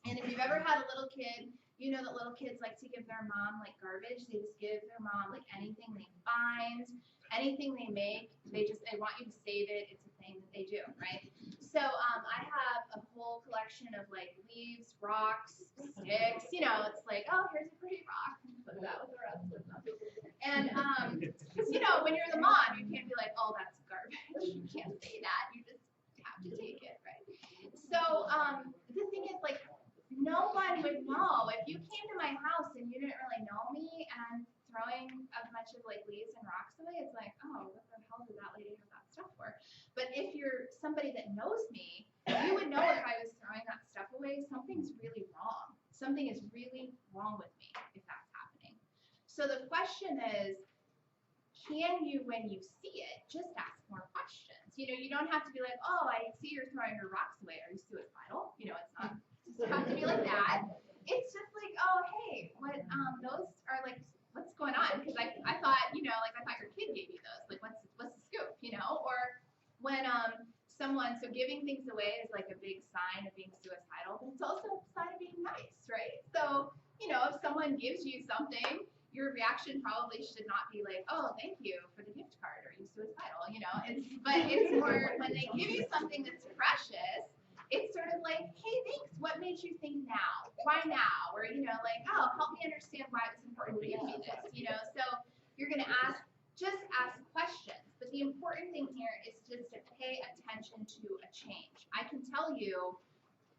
S2: And if you've ever had a little kid, you know that little kids like to give their mom like garbage. They just give their mom like anything they find, anything they make. They want you to save it. It's a thing that they do, right? So I have a whole collection of like leaves, rocks, sticks. You know, it's like, oh, here's a pretty rock. Put that with the rest of them. And you know, when you're the mom, you can't be like, oh, that's garbage. You can't say that. You just have to take it, right? So the thing is, like, no one would know if you came to my house and you didn't really know me and throwing a bunch of like leaves and rocks away. It's like, oh, what the hell did that lady have that stuff for? But if you're somebody that knows me, you would know if I was throwing that stuff away, something's really wrong. Something is really wrong with me if that's happening. So the question is, can you, when you see it, just ask more questions? You know, you don't have to be like, oh, I see you're throwing your rocks away. Are you suicidal? You know, it's not. Doesn't have to be like that. It's just like, oh, hey, what? Those are like, what's going on? Because I thought, you know, like I thought your kid gave you those. Like, what's the scoop? You know, or when so giving things away is like a big sign of being suicidal, but it's also a sign of being nice, right? So, you know, if someone gives you something, your reaction probably should not be like, oh, thank you for the gift card. Are you suicidal? You know, but it's more when they give you something that's precious. It's sort of like, hey, thanks. What made you think now? Why now? Or, you know, like, oh, help me understand why it's important to give me this, you know? So you're going to just ask questions. But the important thing here is just to pay attention to a change. I can tell you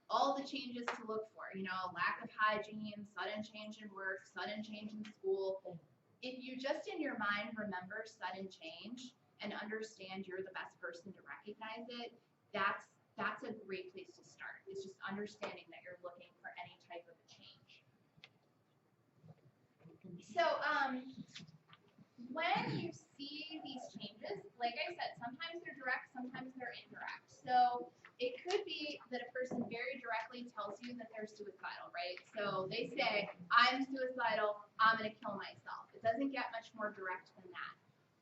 S2: all the changes to look for, you know, lack of hygiene, sudden change in work, sudden change in school. If you just in your mind remember sudden change and understand you're the best person to recognize it, that's a great place to start. It's just understanding that you're looking for any type of a change. So when you see these changes, like I said, sometimes they're direct, sometimes they're indirect. So it could be that a person very directly tells you that they're suicidal, right? So they say, I'm suicidal, I'm going to kill myself. It doesn't get much more direct than that.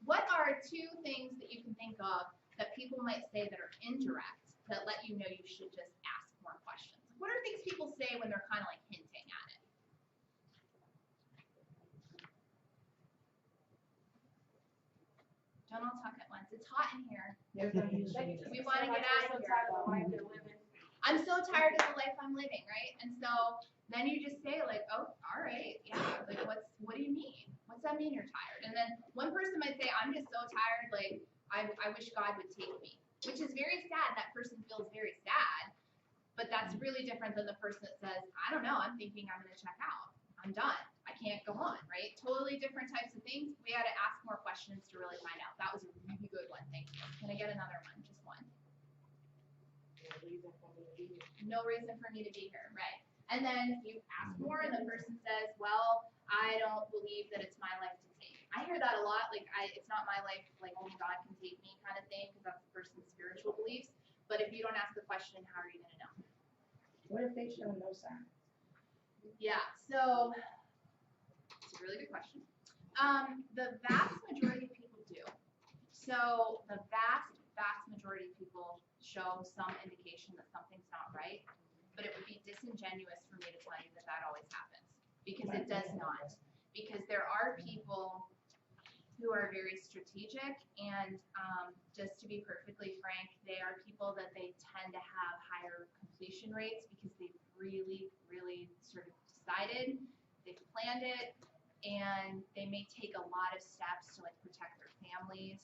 S2: What are two things that you can think of that people might say that are indirect that let you know you should just ask more questions? What are things people say when they're kind of like hinting at it? Don't all talk at once. It's hot in here. We want to get out of here. I'm so tired of the life I'm living, right? And so then you just say like, oh, all right, yeah. Like, what do you mean? What's that mean you're tired? And then one person might say, I'm just so tired, like, I wish God would take me. Which is very sad. That person feels very sad. But that's really different than the person that says, I don't know, I'm thinking I'm going to check out. I'm done. I can't go on, right? Totally different types of things. We got to ask more questions to really find out. That was a really good one. Thank you. Can I get another one? Just one. No reason for me to be here, right? And then you ask more, and the person says, well, I don't believe that it's my life to take. I hear that a lot, like, it's not my life, like, only God can take me kind of thing, because that's the person's spiritual beliefs. But if you don't ask the question, how are you going to know?
S5: What if they show no signs?
S2: Yeah, so it's a really good question. The vast majority of people do. So the vast majority of people show some indication that something's not right, but it would be disingenuous for me to tell you that that always happens, because it does not. Because there are people who are very strategic, and just to be perfectly frank, they are people that they tend to have higher completion rates because they've really, really sort of decided, they've planned it, and they may take a lot of steps to like protect their families.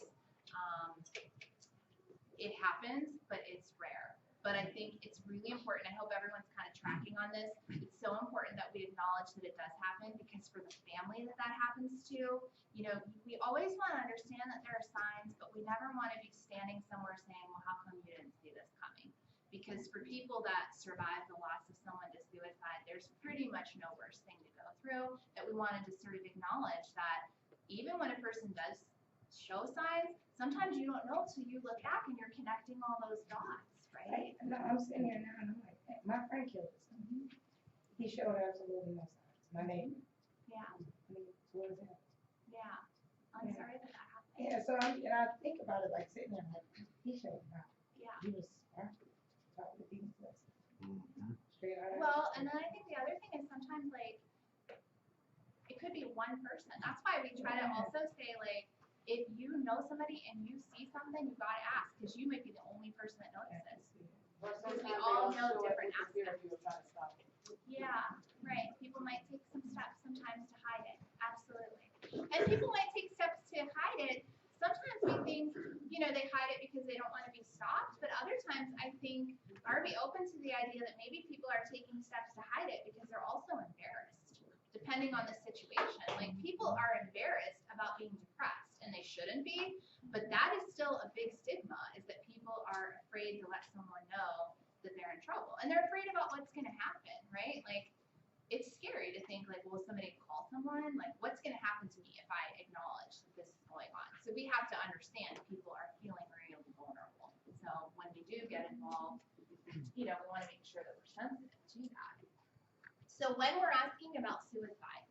S2: It happens, but it's rare. But I think it's really important. I hope everyone's kind of tracking on this. It's so important that we acknowledge that it does happen, because for the family that that happens to, you know, we always want to understand that there are signs, but we never want to be standing somewhere saying, well, how come you didn't see this coming? Because for people that survive the loss of someone to suicide, there's pretty much no worse thing to go through, that we wanted to sort of acknowledge that even when a person does show signs, sometimes you don't know till you look back and you're connecting all those dots, right?
S5: No, I'm sitting here now and I'm like, hey, my friend killed himself. He showed absolutely no signs. My neighbor.
S2: Yeah,
S5: I mean, what is that?
S2: yeah. I'm
S5: Yeah.
S2: sorry that that happened.
S5: Yeah, so I think about it like sitting there like, he showed no.
S2: Yeah.
S5: He was smart. Talk with these straight out.
S2: Well, and then I think the other thing is sometimes like, it could be one person. That's why we try to also say like, if you know somebody and you see something, you gotta ask, because you might be the only person that notices.
S1: Or
S2: Because we
S1: sometimes they
S2: all
S1: don't
S2: know
S1: show it
S2: different
S1: with the fear of
S2: aspects.
S1: you trying to stop it.
S2: Yeah, right. People might take some steps sometimes to hide it. Absolutely. And people might take steps to hide it. Sometimes we think, you know, they hide it because they don't want to be stopped. But other times I think, are we open to the idea that maybe people are taking steps to hide it because they're also embarrassed, depending on the situation. Like people are embarrassed about being depressed, and they shouldn't be. But that is still a big stigma, is that people are afraid to let someone know that they're in trouble. And they're afraid about what's going to happen, right? Like, it's scary to think, like, will somebody call someone? Like, what's going to happen to me if I acknowledge that this is going on? So we have to understand people are feeling really vulnerable. So when we do get involved, you know, we want to make sure that we're sensitive to that. So when we're asking about suicide,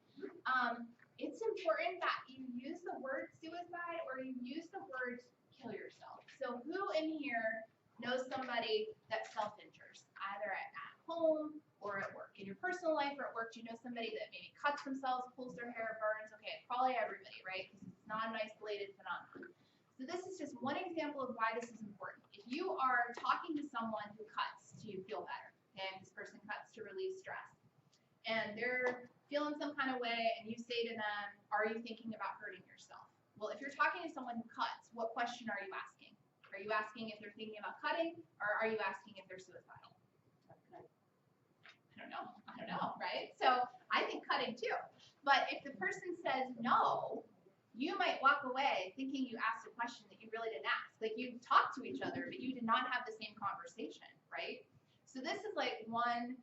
S2: it's important that you use the word suicide or you use the word kill yourself. So who in here knows somebody that self-injures, either at home or at work? In your personal life or at work, do you know somebody that maybe cuts themselves, pulls their hair, burns? Okay, probably everybody, right? Because it's not an isolated phenomenon. So this is just one example of why this is important. If you are talking to someone who cuts to feel better, okay, this person cuts to release stress, and they're feeling some kind of way, and you say to them, are you thinking about hurting yourself? Well, if you're talking to someone who cuts, what question are you asking? Are you asking if they're thinking about cutting, or are you asking if they're suicidal? I don't know, right? So I think cutting too. But if the person says no, you might walk away thinking you asked a question that you really didn't ask. Like you talked to each other, but you did not have the same conversation, right? So this is like one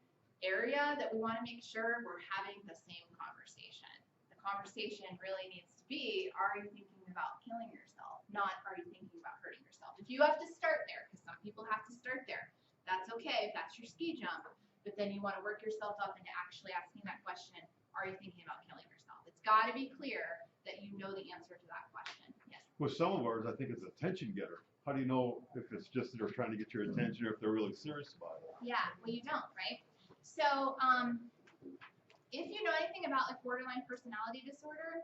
S2: area that we want to make sure we're having the same conversation. The conversation really needs to be, are you thinking about killing yourself? Not, are you thinking about hurting yourself? If you have to start there, because some people have to start there, that's okay if that's your ski jump. But then you want to work yourself up into actually asking that question, are you thinking about killing yourself? It's got to be clear that you know the answer to that question. Yes.
S6: With some of ours, I think it's a attention getter. How do you know if it's just that they're trying to get your attention or if they're really serious about it?
S2: Yeah, well, you don't, right? So, if you know anything about like borderline personality disorder,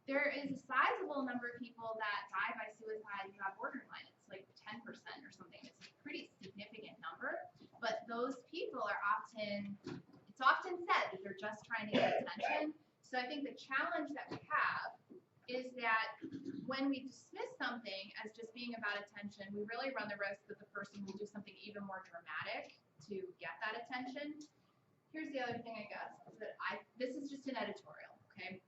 S2: there is a sizable number of people that die by suicide who have borderline. It's like 10% or something. It's a pretty significant number. But those people are often, it's often said that they're just trying to get attention. So I think the challenge that we have is that when we dismiss something as just being about attention, we really run the risk that the person will do something even more dramatic to get that attention. Here's the other thing, I guess, is that this is just an editorial, okay?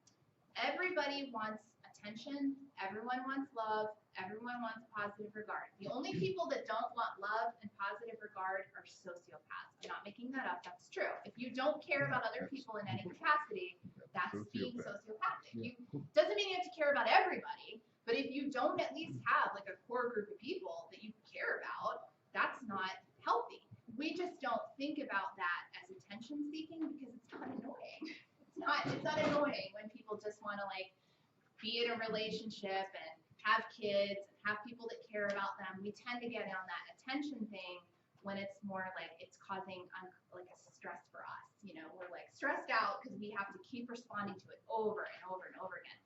S2: Everybody wants attention, everyone wants love, everyone wants positive regard. The only people that don't want love and positive regard are sociopaths. I'm not making that up, that's true. If you don't care about other people in any capacity, that's being sociopathic. Doesn't mean you have to care about everybody, but if you don't at least have like a core group of people that you care about, that's not healthy. We just don't think about that as attention seeking because it's not annoying. It's not annoying when people just want to like be in a relationship and have kids and have people that care about them. We tend to get on that attention thing when it's more like it's causing like a stress for us. You know, we're like stressed out because we have to keep responding to it over and over and over again.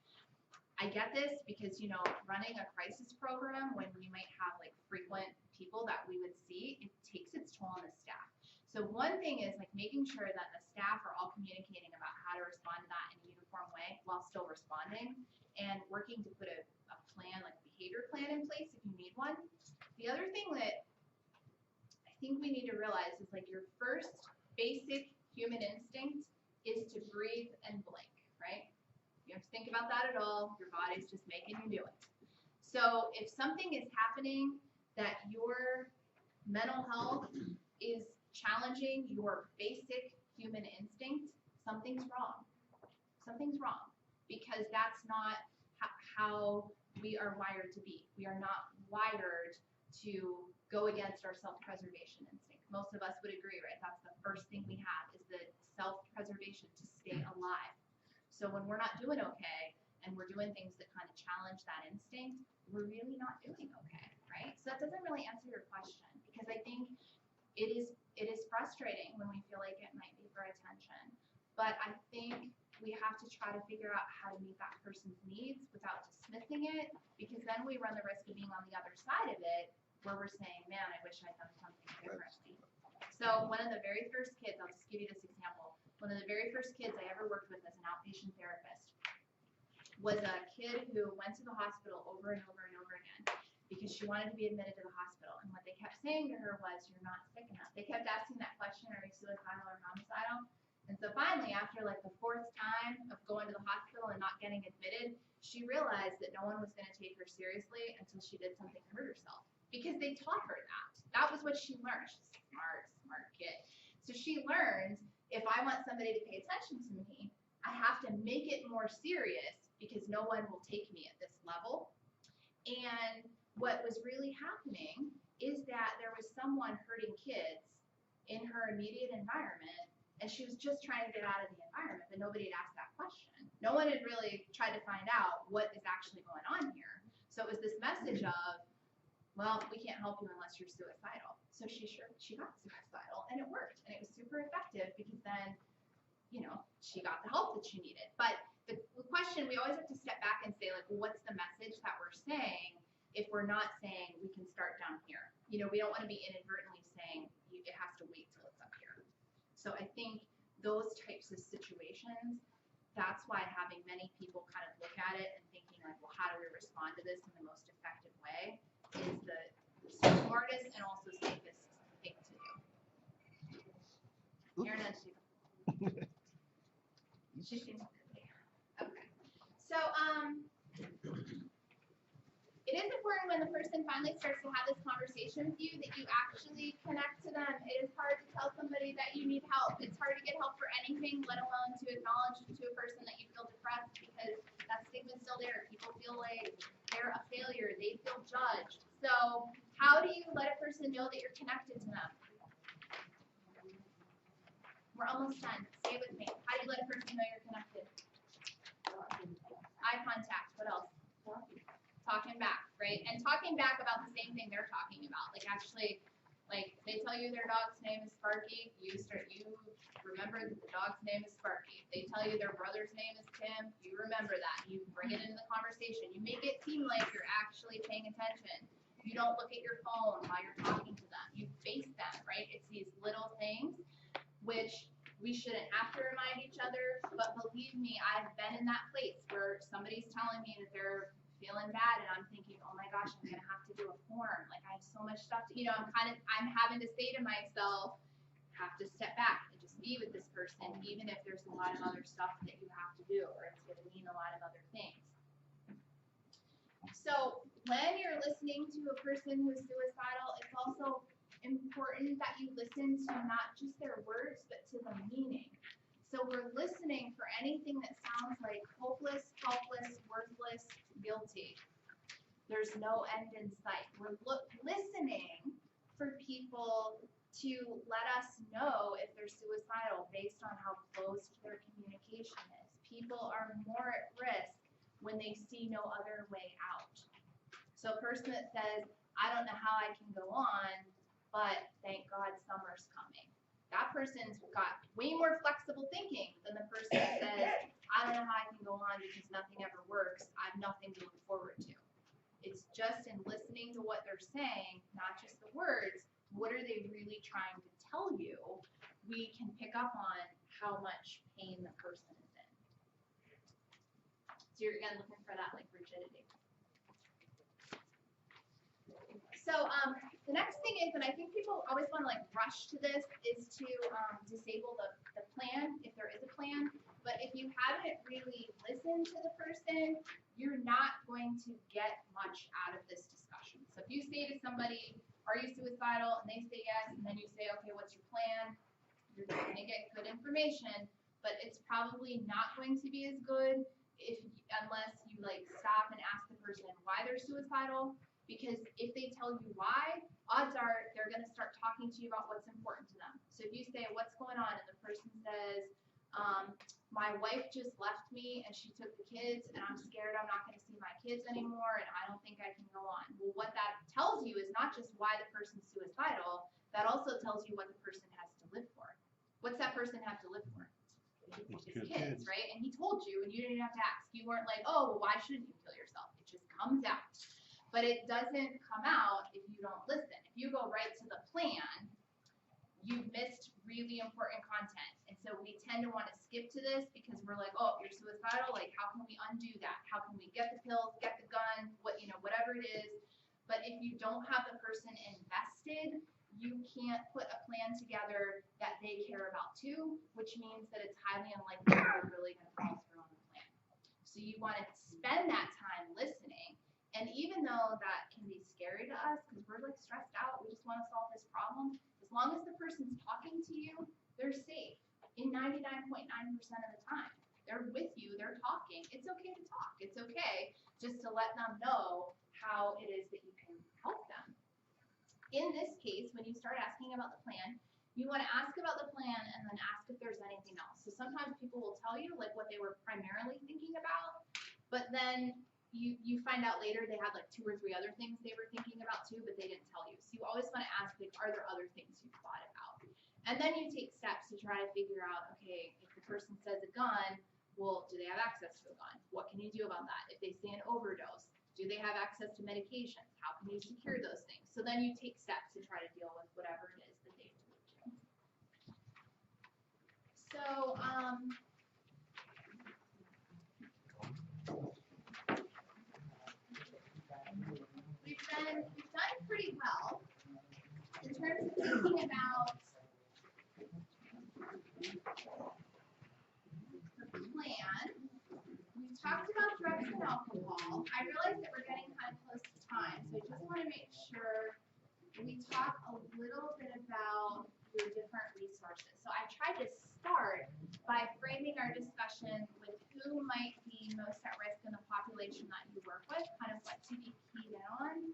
S2: I get this because, you know, running a crisis program when we might have like frequent people that we would see, it takes its toll on the staff. So one thing is like making sure that the staff are all communicating about how to respond to that in a uniform way while still responding, and working to put a plan, like a behavior plan in place if you need one. The other thing that I think we need to realize is like your first basic human instinct is to breathe and blink, right? You don't have to think about that at all. Your body's just making you do it. So if something is happening that your mental health is challenging your basic human instinct, something's wrong. Something's wrong, because that's not how we are wired to be. We are not wired to go against our self-preservation instinct. Most of us would agree, right? That's the first thing we have, is the self-preservation to stay alive. So when we're not doing okay and we're doing things that kind of challenge that instinct, we're really not doing okay, right? So that doesn't really answer your question, because I think it is frustrating when we feel like it might be for attention. But I think we have to try to figure out how to meet that person's needs without dismissing it, because then we run the risk of being on the other side of it, where we're saying, man, I wish I'd done something differently. So one of the very first kids, I'll just give you this example. One of the very first kids I ever worked with as an outpatient therapist was a kid who went to the hospital over and over and over again because she wanted to be admitted to the hospital. And what they kept saying to her was, you're not sick enough. They kept asking that question, are you suicidal or homicidal? And so finally, after like the fourth time of going to the hospital and not getting admitted, she realized that no one was going to take her seriously until she did something to hurt herself, because they taught her that. That was what she learned. She's a smart kid. So she learned, if I want somebody to pay attention to me, I have to make it more serious, because no one will take me at this level. And what was really happening is that there was someone hurting kids in her immediate environment, and she was just trying to get out of the environment, but nobody had asked that question. No one had really tried to find out what is actually going on here. So it was this message of, well, we can't help you unless you're suicidal. So she got suicidal, and it worked, and it was super effective, because then, you know, she got the help that she needed. But the question, we always have to step back and say, like, well, what's the message that we're saying if we're not saying we can start down here? You know, we don't want to be inadvertently saying it has to wait till it's up here. So I think those types of situations, that's why having many people kind of look at it and thinking like, well, how do we respond to this in the most effective way is the smartest and also safest thing to do. Erin, she seems busy. Okay. So, it is important when the person finally starts to have this conversation with you that you actually connect to them. It is hard to tell somebody that you need help. It's hard to get help for anything, let alone to acknowledge to a person that you feel depressed, because that stigma is still there. People feel like they're a failure. They feel judged. So how do you let a person know that you're connected to them? We're almost done. Stay with me. How do you let a person know you're connected? Eye contact. What else? Talking back, right? And talking back about the same thing they're talking about. Like actually, like they tell you their dog's name is Sparky, you remember that the dog's name is Sparky. They tell you their brother's name is Tim, you remember that. You bring it into the conversation. You make it seem like you're actually paying attention. You don't look at your phone while you're talking to them. You face them, right? It's these little things which we shouldn't have to remind each other, but believe me, I've been in that place where somebody's telling me that they're feeling bad, and I'm thinking, oh my gosh, I'm gonna have to do a form. Like I have so much stuff to, I'm having to say to myself, have to step back and just be with this person, even if there's a lot of other stuff that you have to do, or it's gonna mean a lot of other things. So when you're listening to a person who's suicidal, it's also important that you listen to not just their words, but to the meaning. So we're listening for anything that sounds like hopeless, helpless, worthless, guilty. There's no end in sight. We're listening for people to let us know if they're suicidal based on how closed their communication is. People are more at risk when they see no other way out. So a person that says, I don't know how I can go on, but thank God summer's coming. That person's got way more flexible thinking than the person that says, I don't know how I can go on because nothing ever works. I have nothing to look forward to. It's just in listening to what they're saying, not just the words, what are they really trying to tell you, we can pick up on how much pain the person is in. So you're again looking for that like rigidity. So the next thing is, and I think people always want to like rush to this, is to disable the plan if there is a plan. But if you haven't really listened to the person, you're not going to get much out of this discussion. So if you say to somebody, "Are you suicidal?" and they say yes, and then you say, "Okay, what's your plan?" You're going to get good information, but it's probably not going to be as good unless you like stop and ask the person why they're suicidal. Because if they tell you why, odds are they're going to start talking to you about what's important to them. So if you say, "What's going on?" and the person says, "My wife just left me and she took the kids and I'm scared I'm not going to see my kids anymore and I don't think I can go on." Well, what that tells you is not just why the person's suicidal, that also tells you what the person has to live for. What's that person have to live for? His kids, right? And he told you and you didn't have to ask. You weren't like, "Oh, well, why shouldn't you kill yourself?" It just comes out. But it doesn't come out if you don't listen. If you go right to the plan, you've missed really important content. And so we tend to want to skip to this because we're like, "Oh, you're suicidal, like how can we undo that? How can we get the pills, get the gun, whatever it is." But if you don't have the person invested, you can't put a plan together that they care about too, which means that it's highly unlikely that they're really going to follow through on the plan. So you want to spend that time listening. And even though that can be scary to us because we're like stressed out, we just want to solve this problem, as long as the person's talking to you, they're safe in 99.9% of the time. They're with you, they're talking. It's okay to talk. It's okay just to let them know how it is that you can help them. In this case, when you start asking about the plan, you want to ask about the plan and then ask if there's anything else. So sometimes people will tell you like what they were primarily thinking about, but then you find out later they had like 2 or 3 other things they were thinking about too, but they didn't tell you. So you always want to ask, like, are there other things you've thought about? And then you take steps to try to figure out, okay, if the person says a gun, well, do they have access to a gun? What can you do about that? If they say an overdose, do they have access to medications? How can you secure those things? So then you take steps to try to deal with whatever it is that they've told you. So, we've done pretty well in terms of thinking about the plan. We've talked about drugs and alcohol. I realize that we're getting kind of close to time, so I just want to make sure we talk a little bit about your different resources. So I tried to start by framing our discussion with who might be most at risk in the population that you work with, kind of what to be keyed in on.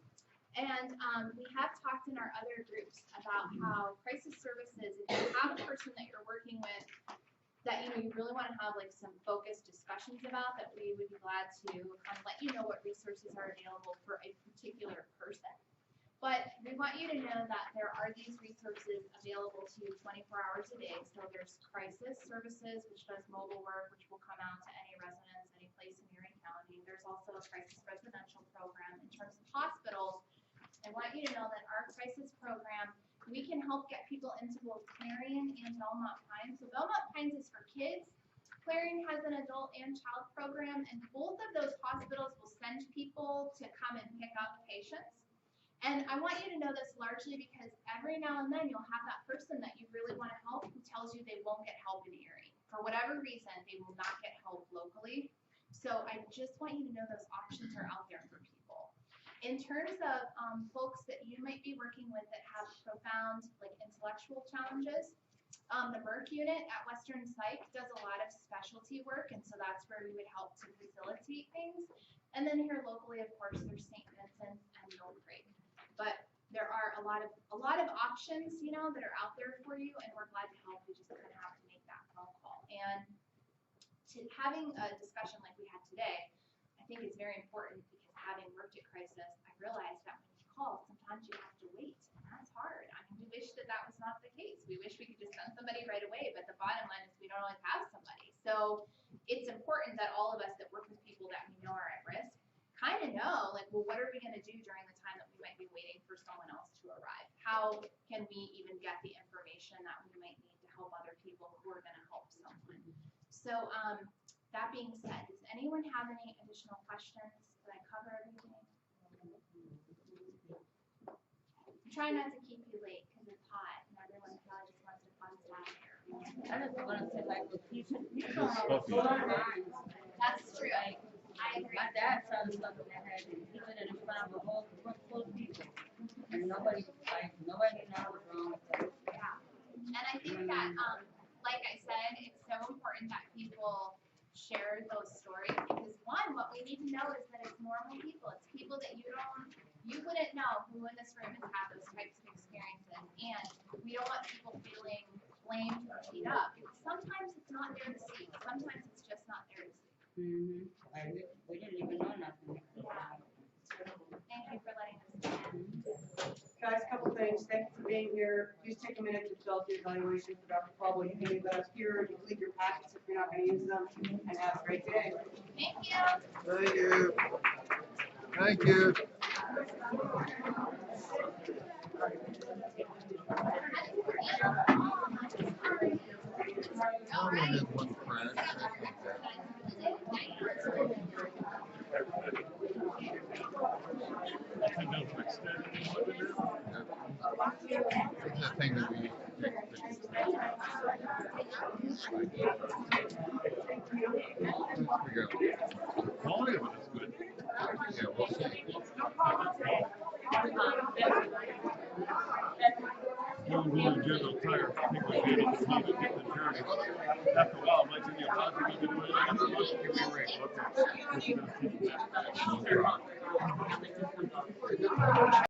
S2: And we have talked in our other groups about how crisis services, if you have a person that you're working with that you really want to have like some focused discussions about, that we would be glad to kind of let you know what resources are available for a particular person. But we want you to know that there are these resources available to you 24 hours a day. So there's crisis services, which does mobile work, which will come out to any residents, any place in Erie County. There's also a crisis residential program. In terms of hospitals, I want you to know that our crisis program, we can help get people into both Clarion and Belmont Pines. So Belmont Pines is for kids. Clarion has an adult and child program, and both of those hospitals will send people to come and pick up patients. And I want you to know this largely because every now and then you'll have that person that you really want to help who tells you they won't get help in Erie. For whatever reason, they will not get help locally. So I just want you to know those options are out there for people. In terms of folks that you might be working with that have profound like intellectual challenges, the Merck unit at Western Psych does a lot of specialty work, and so that's where we would help to facilitate things. And then here locally, of course, there's St. Vincent and Mill Creek. But there are a lot of options, that are out there for you, and we're glad to help. We just kind of have to make that phone call. And having a discussion like we had today, I think is very important because having worked at crisis, I realized that when you call, sometimes you have to wait, and that's hard. I mean, we wish that was not the case. We wish we could just send somebody right away, but the bottom line is we don't always have somebody. So it's important that all of us that work with people that we know are at risk kind of know, like, well, what are we going to do during the time that we might be waiting for someone else to arrive? how can we even get the information that we might need to help other people who are gonna help someone? So, that being said, does anyone have any additional questions? Did I cover everything? I'm trying not to keep you late because it's hot and everyone probably just wants to fun stuff here.
S5: I just wanna say like, look, he's on
S6: Stuffy.
S5: our minds.
S2: That's true. I agree.
S5: My dad saw something that had, he went in front of a whole room full of people. And nobody knew what was wrong with them.
S2: Yeah. And I think that, like I said, it's so important that people share those stories because one, what we need to know is that it's normal people. It's people that you wouldn't know who in this room has had those types of experiences. And we don't want people feeling blamed or beat up. Sometimes it's not there to see. Sometimes it's just not there to see.
S5: We didn't even know nothing.
S2: Thank you for letting us know.
S1: Guys, a couple things. Thank you for being here. Please take a minute to fill out the evaluation for Dr. Paul. You can leave those here. You can leave your packets if you're not going to use them. And have a great day.
S2: Thank you.
S7: Thank you. Thank you.
S2: All
S7: Only
S2: right.
S7: did one crash, I think that. It's the thing that we take pictures of. Figure out.
S6: Quality of it is good.
S7: Yeah, we'll see.
S6: No really general tire, I think we'd be able to see the journey. After a while, it might give you a positive to do it.
S7: Give me a ring.
S6: Okay. Just gonna keep it.
S7: No problem.